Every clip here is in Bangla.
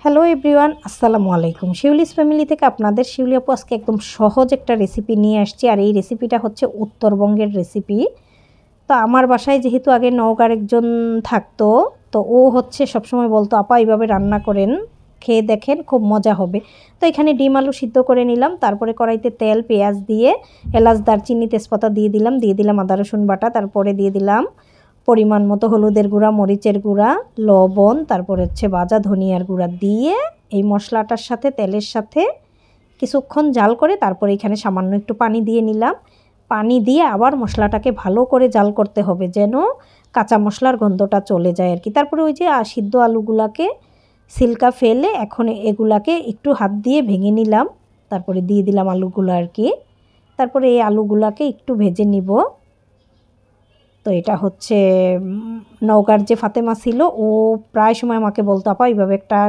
হ্যালো এভরিওয়ান, আসসালামু আলাইকুম। শিউলিস ফ্যামিলি থেকে আপনাদের শিউলি আপু আজকে একদম সহজ একটা রেসিপি নিয়ে আসছি। আর এই রেসিপিটা হচ্ছে উত্তরবঙ্গের রেসিপি। তো আমার বাসায় যেহেতু আগে নওগাঁর একজন থাকতো, তো ও হচ্ছে সবসময় বলতো আপা এইভাবে রান্না করেন, খেয়ে দেখেন, খুব মজা হবে। তো এখানে ডিম আলু সিদ্ধ করে নিলাম, তারপরে কড়াইতে তেল পেঁয়াজ দিয়ে এলাচ দারচিনি তেজপাতা দিয়ে দিলাম আদা রসুন বাটা, তারপরে দিয়ে দিলাম পরিমাণ মতো হলুদের গুঁড়া, মরিচের গুঁড়া, লবণ, তারপর হচ্ছে ভাজা ধনিয়ার গুঁড়া দিয়ে এই মশলাটার সাথে তেলের সাথে কিছুক্ষণ জাল করে তারপরে এখানে সামান্য একটু পানি দিয়ে নিলাম। পানি দিয়ে আবার মশলাটাকে ভালো করে জাল করতে হবে, যেন কাঁচা মশলার গন্ধটা চলে যায় আর কি। তারপরে ওই যে সিদ্ধ আলুগুলাকে সিলকা ফেলে এখন এগুলাকে একটু হাত দিয়ে ভেঙে নিলাম, তারপরে দিয়ে দিলাম আলুগুলো আর কি। তারপরে এই আলুগুলাকে একটু ভেজে নিব। তো এটা হচ্ছে নওগাঁর যে ফাতেমা ছিল, ও প্রায় সময় আমাকে বলতো আপা এইভাবে একটা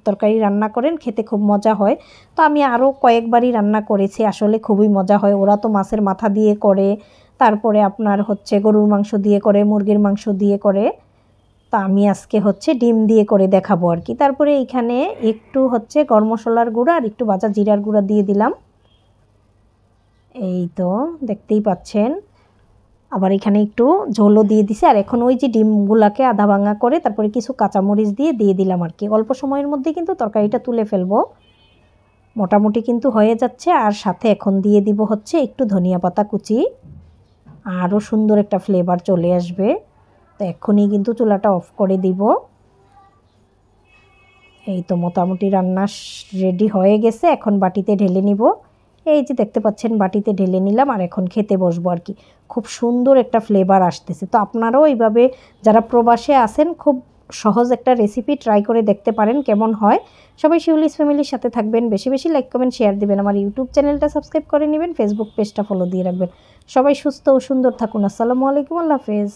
তরকারি রান্না করেন, খেতে খুব মজা হয়। তো আমি আরও কয়েকবারই রান্না করেছি, আসলে খুবই মজা হয়। ওরা তো মাছের মাথা দিয়ে করে, তারপরে আপনার হচ্ছে গরুর মাংস দিয়ে করে, মুরগির মাংস দিয়ে করে। তো আমি আজকে হচ্ছে ডিম দিয়ে করে দেখাবো আর কি। তারপরে এইখানে একটু হচ্ছে গরম মশলার গুঁড়া আর একটু ভাজা জিরার গুঁড়া দিয়ে দিলাম। এই তো দেখতেই পাচ্ছেন। আবার এখানে একটু ঝোলও দিয়ে দিছি। আর এখন ওই যে ডিমগুলাকে আধা ভাঙা করে তারপরে কিছু কাঁচামরিচ দিয়ে দিলাম আর কি। অল্প সময়ের মধ্যে কিন্তু তরকারিটা তুলে ফেলবো, মোটামুটি কিন্তু হয়ে যাচ্ছে। আর সাথে এখন দিয়ে দিব হচ্ছে একটু ধনিয়া পাতা কুচি, আরও সুন্দর একটা ফ্লেভার চলে আসবে। তো এক্ষুনি কিন্তু চুলাটা অফ করে দিব। এই তো মোটামুটি রান্না রেডি হয়ে গেছে, এখন বাটিতে ঢেলে নিব। এই যে দেখতে পাচ্ছেন বাটিতে ঢেলে নিলাম, আর এখন খেতে বসবো আর কি। খুব সুন্দর একটা ফ্লেভার আসতেছে। তো আপনারাও এইভাবে যারা প্রবাসে আছেন, খুব সহজ একটা রেসিপি ট্রাই করে দেখতে পারেন কেমন হয়। সবাই শিউলিস ফ্যামিলির সাথে থাকবেন, বেশি বেশি লাইক কমেন্ট শেয়ার দিবেন, আমার ইউটিউব চ্যানেলটা সাবস্ক্রাইব করে নেবেন, ফেসবুক পেজটা ফলো দিয়ে রাখবেন। সবাই সুস্থ ও সুন্দর থাকুন। আসসালামু আলাইকুম, আল্লাহ হাফেজ।